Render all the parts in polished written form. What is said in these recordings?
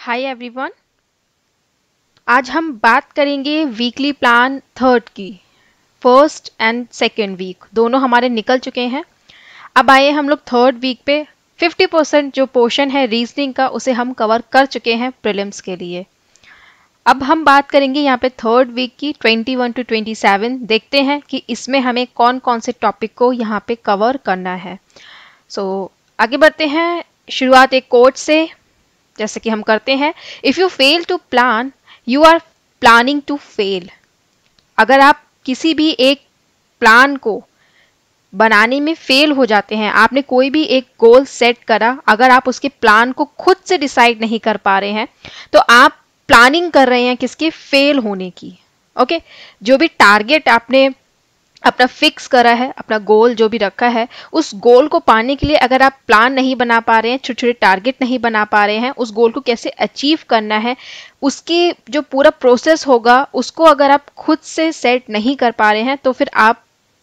Hi everyone. आज हम बात करेंगे वीकली प्लान थर्ड की। फर्स्ट एंड सेकेंड वीक दोनों हमारे निकल चुके हैं। अब आए हम लोग थर्ड वीक पे। 50% जो पोर्शन है रीजनिंग का उसे हम कवर कर चुके हैं प्रीलिम्स के लिए। अब हम बात करेंगे यहाँ पे थर्ड वीक की 21 to 27। देखते हैं कि इसमें हमें कौन कौन से टॉपिक को यहाँ पे कवर करना है। आगे बढ़ते हैं। शुरुआत एक कोट से, जैसे कि हम करते हैं, if you fail to plan you are planning to fail. अगर आप किसी भी एक प्लान को बनाने में फेल हो जाते हैं, आपने कोई भी एक गोल सेट करा, अगर आप उसके प्लान को खुद से डिसाइड नहीं कर पा रहे हैं तो आप प्लानिंग कर रहे हैं किसके? फेल होने की। ओके, जो भी टारगेट आपने अपना फिक्स करा है, अपना गोल जो भी रखा है, उस गोल को पाने के लिए अगर आप प्लान नहीं बना पा रहे हैं, छोटे छोटे टारगेट नहीं बना पा रहे हैं, उस गोल को कैसे अचीव करना है, उसकी जो पूरा प्रोसेस होगा उसको अगर आप खुद से सेट नहीं कर पा रहे हैं तो फिर आप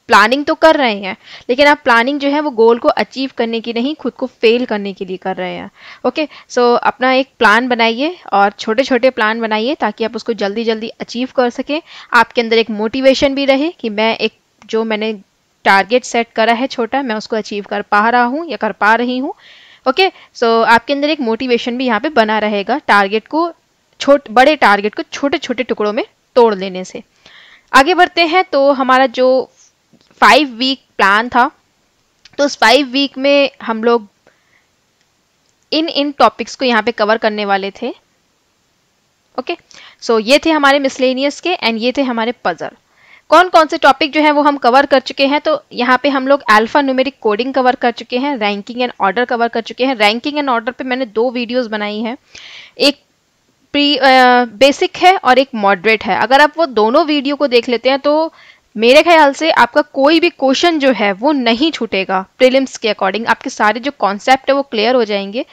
प्लानिंग तो कर रहे हैं, लेकिन आप प्लानिंग जो है वो गोल को अचीव करने की नहीं, खुद को फेल करने के लिए कर रहे हैं। ओके, अपना एक प्लान बनाइए और छोटे छोटे प्लान बनाइए ताकि आप उसको जल्दी जल्दी अचीव कर सकें। आपके अंदर एक मोटिवेशन भी रहे कि मैंने टारगेट सेट करा है छोटा, मैं उसको अचीव कर पा रहा हूँ या कर पा रही हूँ। ओके, आपके अंदर एक मोटिवेशन भी यहाँ पे बना रहेगा टारगेट को, बड़े टारगेट को छोटे छोटे टुकड़ों में तोड़ लेने से। आगे बढ़ते हैं। तो हमारा जो 5 वीक प्लान था, तो उस 5 वीक में हम लोग इन टॉपिक्स को यहाँ पे कवर करने वाले थे। ओके, ये थे हमारे मिसलेनियस के एंड ये थे हमारे पजल। कौन कौन से टॉपिक जो है वो हम कवर कर चुके हैं? तो यहाँ पे हम लोग अल्फा न्यूमेरिक कोडिंग कवर कर चुके हैं, रैंकिंग एंड ऑर्डर कवर कर चुके हैं। रैंकिंग एंड ऑर्डर पे मैंने 2 वीडियोस बनाई हैं, एक बेसिक है और एक मॉडरेट है। अगर आप वो दोनों वीडियो को देख लेते हैं तो मेरे ख्याल से आपका कोई भी क्वेश्चन जो है वो नहीं छूटेगा। प्रीलिम्स के अकॉर्डिंग आपके सारे जो कॉन्सेप्ट है वो क्लियर हो जाएंगे।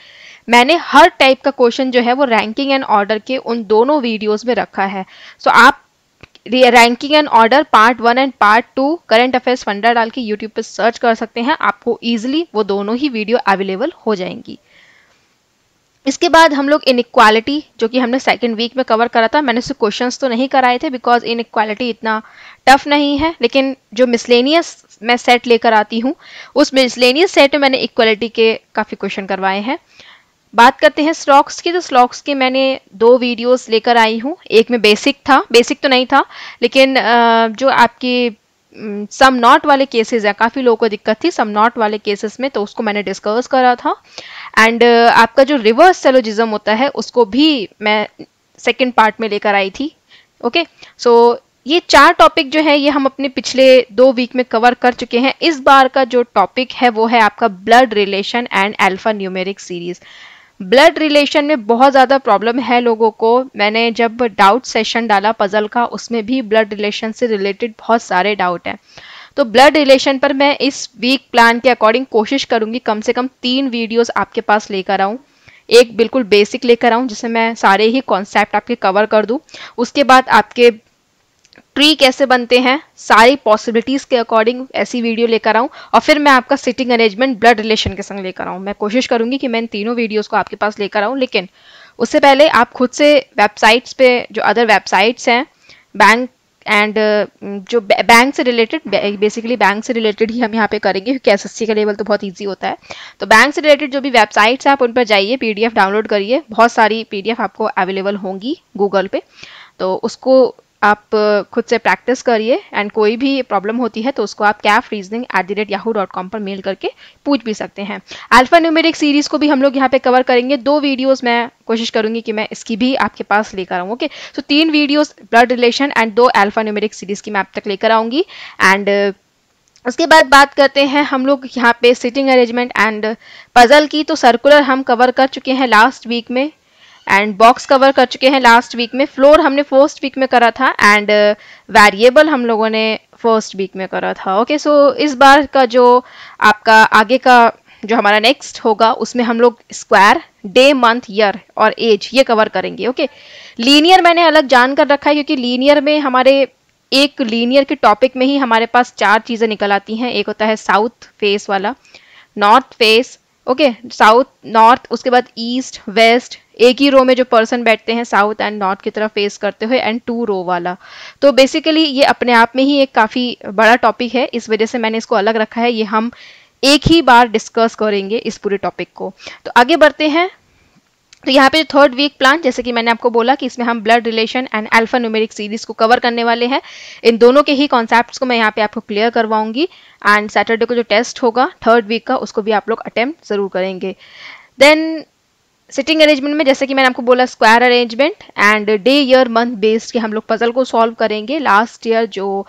मैंने हर टाइप का क्वेश्चन जो है वो रैंकिंग एंड ऑर्डर के उन दोनों वीडियोस में रखा है। आप ranking and order part 1 and part 2 current affairs funda डाल के यूट्यूब पे सर्च कर सकते हैं, आपको इजीली वो दोनों ही वीडियो अवेलेबल हो जाएंगी। इसके बाद हम लोग इनइक्वालिटी, जो कि हमने सेकंड वीक में कवर करा था, मैंने उससे क्वेश्चंस तो नहीं कराए थे बिकॉज इनइक्वालिटी इतना टफ नहीं है, लेकिन जो मिसलेनियस मैं सेट लेकर आती हूँ उस मिसलेनियस सेट में मैंने इक्वालिटी के काफ़ी क्वेश्चन करवाए हैं। बात करते हैं स्लॉक्स की। तो स्लॉक्स के मैंने 2 वीडियोस लेकर आई हूँ। एक में बेसिक तो नहीं था, लेकिन जो आपकी सम नॉट वाले केसेस हैं, काफ़ी लोगों को दिक्कत थी सम नॉट वाले केसेस में, तो उसको मैंने डिस्कस करा था। एंड आपका जो रिवर्स सेलोजिज्म होता है उसको भी मैं सेकंड पार्ट में लेकर आई थी। ओके, ये 4 टॉपिक जो है ये हम अपने पिछले 2 वीक में कवर कर चुके हैं। इस बार का जो टॉपिक है वो है आपका blood relation and alpha numeric series. Blood relation में बहुत ज़्यादा प्रॉब्लम है लोगों को। मैंने जब डाउट सेशन डाला पजल का, उसमें भी ब्लड रिलेशन से रिलेटेड बहुत सारे डाउट हैं। तो ब्लड रिलेशन पर मैं इस वीक प्लान के अकॉर्डिंग कोशिश करूंगी कम से कम 3 वीडियोस आपके पास लेकर आऊं। एक बिल्कुल बेसिक लेकर आऊं जिसमें मैं सारे ही कॉन्सेप्ट आपके कवर कर दूं। उसके बाद आपके ट्री कैसे बनते हैं, सारी पॉसिबिलिटीज के अकॉर्डिंग ऐसी वीडियो लेकर आऊं, और फिर मैं आपका सिटिंग अरेंजमेंट ब्लड रिलेशन के संग लेकर आऊं। मैं कोशिश करूंगी कि मैं इन तीनों वीडियोस को आपके पास लेकर आऊं, लेकिन उससे पहले आप खुद से वेबसाइट्स पे, जो अदर वेबसाइट्स हैं बैंक एंड जो बैंक से रिलेटेड, बेसिकली बैंक से रिलेटेड ही हम यहाँ पे करेंगे क्योंकि एसएससी का लेवल तो बहुत ईजी होता है। तो बैंक से रिलेटेड जो भी वेबसाइट्स हैं आप उन पर जाइए, पीडीएफ डाउनलोड करिए। बहुत सारी पीडीएफ आपको अवेलेबल होंगी गूगल पे, तो उसको आप खुद से प्रैक्टिस करिए। एंड कोई भी प्रॉब्लम होती है तो उसको आप cafreasoning@yahoo.com पर मेल करके पूछ भी सकते हैं। अल्फा न्यूमेरिक सीरीज को भी हम लोग यहाँ पे कवर करेंगे। 2 वीडियोस मैं कोशिश करूंगी कि मैं इसकी भी आपके पास लेकर आऊँ। Okay, 3 videos blood relation and 2 alpha numeric series की मैं आप तक लेकर आऊंगी। एंड उसके बाद बात करते हैं हम लोग यहाँ पे सिटिंग अरेंजमेंट एंड पजल की। तो सर्कुलर हम कवर कर चुके हैं लास्ट वीक में, एंड बॉक्स कवर कर चुके हैं लास्ट वीक में। फ्लोर हमने फर्स्ट वीक में करा था एंड वेरिएबल हम लोगों ने फर्स्ट वीक में करा था। ओके, इस बार का जो आपका आगे का जो हमारा नेक्स्ट होगा उसमें हम लोग स्क्वायर, डे, मंथ, ईयर और एज ये कवर करेंगे। ओके, लीनियर मैंने अलग जान कर रखा है क्योंकि लीनियर में हमारे एक लीनियर के टॉपिक में ही हमारे पास 4 चीज़ें निकल आती हैं। एक होता है साउथ फेस वाला, north face, okay, south north, उसके बाद ईस्ट वेस्ट, एक ही रो में जो पर्सन बैठते हैं साउथ एंड नॉर्थ की तरफ फेस करते हुए, एंड 2 रो वाला। तो बेसिकली ये अपने आप में ही एक काफ़ी बड़ा टॉपिक है, इस वजह से मैंने इसको अलग रखा है। ये हम एक ही बार डिस्कस करेंगे इस पूरे टॉपिक को। तो आगे बढ़ते हैं। तो यहाँ पे थर्ड वीक प्लान, जैसे कि मैंने आपको बोला कि इसमें हम blood relation and alpha numeric series को कवर करने वाले हैं। इन दोनों के ही कॉन्सेप्ट्स को मैं यहाँ पे आपको क्लियर करवाऊंगी, एंड सैटरडे को जो टेस्ट होगा थर्ड वीक का, उसको भी आप लोग अटेम्प्ट जरूर करेंगे। देन सिटिंग अरेंजमेंट में, जैसे कि मैंने आपको बोला, square arrangement and day year month based के हम लोग पजल को सॉल्व करेंगे। लास्ट ईयर जो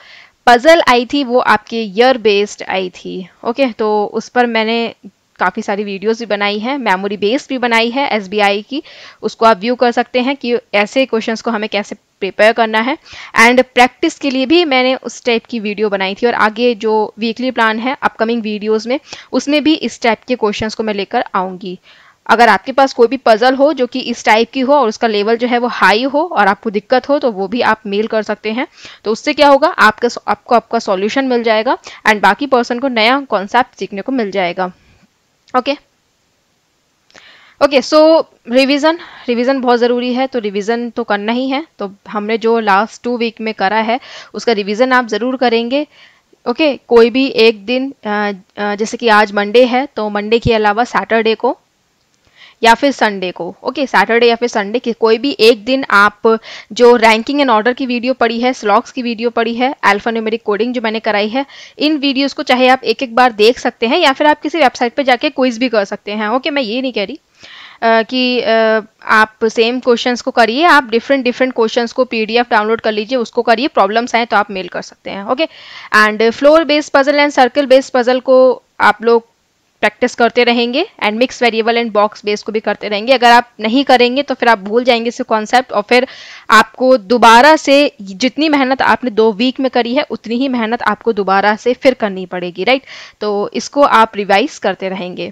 पजल आई थी वो आपके ईयर बेस्ड आई थी। ओके, तो उस पर मैंने काफ़ी सारी वीडियोस भी बनाई है, मेमोरी बेस्ड भी बनाई है एसबीआई की, उसको आप व्यू कर सकते हैं कि ऐसे क्वेश्चंस को हमें कैसे प्रिपेयर करना है। एंड प्रैक्टिस के लिए भी मैंने उस टाइप की वीडियो बनाई थी, और आगे जो वीकली प्लान है अपकमिंग वीडियोज़ में, उसमें भी इस टाइप के क्वेश्चंस को मैं लेकर आऊँगी। अगर आपके पास कोई भी पजल हो जो कि इस टाइप की हो और उसका लेवल जो है वो हाई हो और आपको दिक्कत हो, तो वो भी आप मेल कर सकते हैं। तो उससे क्या होगा, आपको आपका सॉल्यूशन मिल जाएगा, एंड बाकी पर्सन को नया कॉन्सेप्ट सीखने को मिल जाएगा। ओके, सो रिवीजन बहुत ज़रूरी है, तो रिवीजन तो करना ही है। तो हमने जो लास्ट 2 वीक में करा है उसका रिवीजन आप ज़रूर करेंगे। ओके, कोई भी एक दिन, जैसे कि आज मंडे है, तो मंडे के अलावा सैटरडे को या फिर संडे को, ओके, सैटरडे या फिर संडे के कोई भी एक दिन आप जो रैंकिंग एंड ऑर्डर की वीडियो पड़ी है, स्लॉग्स की वीडियो पड़ी है, अल्फा न्यूमेरिक कोडिंग जो मैंने कराई है, इन वीडियोस को चाहे आप एक एक बार देख सकते हैं या फिर आप किसी वेबसाइट पे जाके क्विज भी कर सकते हैं। ओके, मैं ये नहीं कह रही कि आप सेम क्वेश्चंस को करिए, आप डिफरेंट क्वेश्चंस को पीडीएफ डाउनलोड कर लीजिए, उसको करिए, प्रॉब्लम्स आए तो आप मेल कर सकते हैं। Okay, and floor based puzzle and circle based puzzle को आप लोग प्रैक्टिस करते रहेंगे, and mix variable and box base को भी करते रहेंगे। अगर आप नहीं करेंगे तो फिर आप भूल जाएंगे इस कॉन्सेप्ट, और फिर आपको दोबारा से जितनी मेहनत आपने 2 वीक में करी है उतनी ही मेहनत आपको दोबारा से फिर करनी पड़ेगी, राइट। तो इसको आप रिवाइज करते रहेंगे।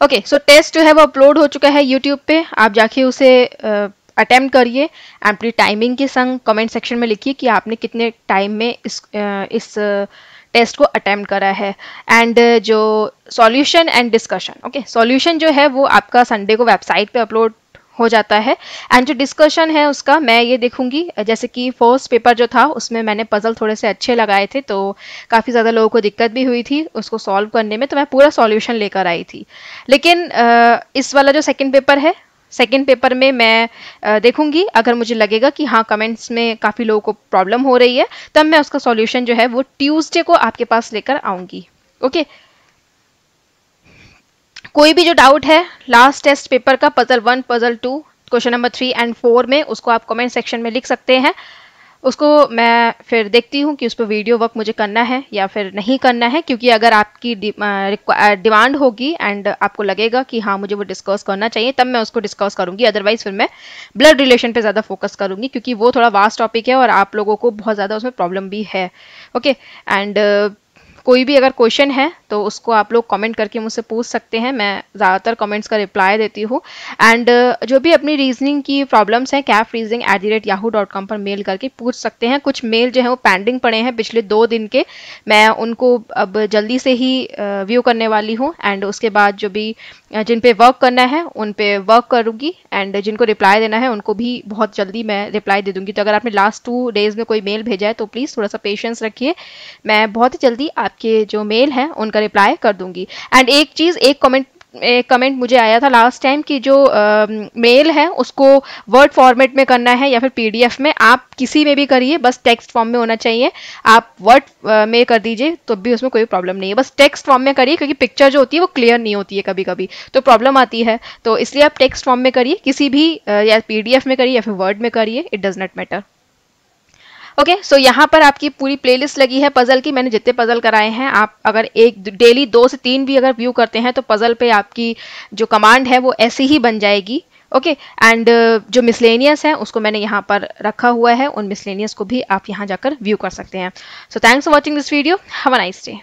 ओके, सो टेस्ट जो है वो अपलोड हो चुका है यूट्यूब पे, आप जाके उसे अटेम्प्ट करिए। अपनी टाइमिंग के संग कमेंट सेक्शन में लिखिए कि आपने कितने टाइम में इस टेस्ट को अटेम्प्ट करा है। एंड जो solution and discussion, okay, solution जो है वो आपका संडे को वेबसाइट पे अपलोड हो जाता है, एंड जो डिस्कशन है उसका मैं ये देखूंगी। जैसे कि फर्स्ट पेपर जो था उसमें मैंने पजल थोड़े से अच्छे लगाए थे, तो काफ़ी ज़्यादा लोगों को दिक्कत भी हुई थी उसको सॉल्व करने में, तो मैं पूरा सॉल्यूशन लेकर आई थी। लेकिन इस वाला जो सेकंड पेपर है, सेकेंड पेपर में मैं देखूंगी, अगर मुझे लगेगा कि हाँ कमेंट्स में काफ़ी लोगों को प्रॉब्लम हो रही है, तब मैं उसका सॉल्यूशन जो है वो ट्यूसडे को आपके पास लेकर आऊंगी। ओके, कोई भी जो डाउट है लास्ट टेस्ट पेपर का, puzzle 1, puzzle 2, question number 3 and 4 में, उसको आप कमेंट सेक्शन में लिख सकते हैं। उसको मैं फिर देखती हूँ कि उस पर वीडियो वर्क मुझे करना है या फिर नहीं करना है, क्योंकि अगर आपकी डिमांड होगी एंड आपको लगेगा कि हाँ मुझे वो डिस्कस करना चाहिए, तब मैं उसको डिस्कस करूँगी। अदरवाइज फिर मैं ब्लड रिलेशन पे ज़्यादा फोकस करूँगी, क्योंकि वो थोड़ा वास्ट टॉपिक है और आप लोगों को बहुत ज़्यादा उसमें प्रॉब्लम भी है। ओके, एंड कोई भी अगर क्वेश्चन है तो उसको आप लोग कमेंट करके मुझसे पूछ सकते हैं, मैं ज़्यादातर कमेंट्स का रिप्लाई देती हूँ। एंड जो भी अपनी रीजनिंग की प्रॉब्लम्स हैं, capreasoning@yahoo.com पर मेल करके पूछ सकते हैं। कुछ मेल जो है वो पेंडिंग पड़े हैं पिछले 2 दिन के, मैं उनको अब जल्दी से ही व्यू करने वाली हूँ, एंड उसके बाद जो भी जिन पे वर्क करना है उन पे वर्क करूँगी, एंड जिनको रिप्लाई देना है उनको भी बहुत जल्दी मैं रिप्लाई दे दूँगी। तो अगर आपने लास्ट 2 डेज़ में कोई मेल भेजा है तो प्लीज़ थोड़ा सा पेशेंस रखिए, मैं बहुत ही जल्दी आपके जो मेल हैं उनका रिप्लाई कर दूँगी। एंड एक चीज़, एक कमेंट मुझे आया था लास्ट टाइम कि जो मेल है उसको वर्ड फॉर्मेट में करना है या फिर पीडीएफ में, आप किसी में भी करिए, बस टेक्स्ट फॉर्म में होना चाहिए। आप वर्ड में कर दीजिए तो भी उसमें कोई प्रॉब्लम नहीं है, बस टेक्स्ट फॉर्म में करिए, क्योंकि पिक्चर जो होती है वो क्लियर नहीं होती है, कभी कभी तो प्रॉब्लम आती है। तो इसलिए आप टेक्स्ट फॉर्म में करिए, किसी भी या पीडीएफ में करिए या फिर वर्ड में करिए, it does not matter. Okay, so यहाँ पर आपकी पूरी प्लेलिस्ट लगी है पजल की, मैंने जितने पजल कराए हैं, आप अगर एक डेली 2 से 3 भी अगर व्यू करते हैं तो पजल पे आपकी जो कमांड है वो ऐसे ही बन जाएगी। ओके, एंड जो मिसलेनियस है उसको मैंने यहाँ पर रखा हुआ है, उन मिसलेनियस को भी आप यहाँ जाकर व्यू कर सकते हैं। So thanks for watching this video, have a nice day.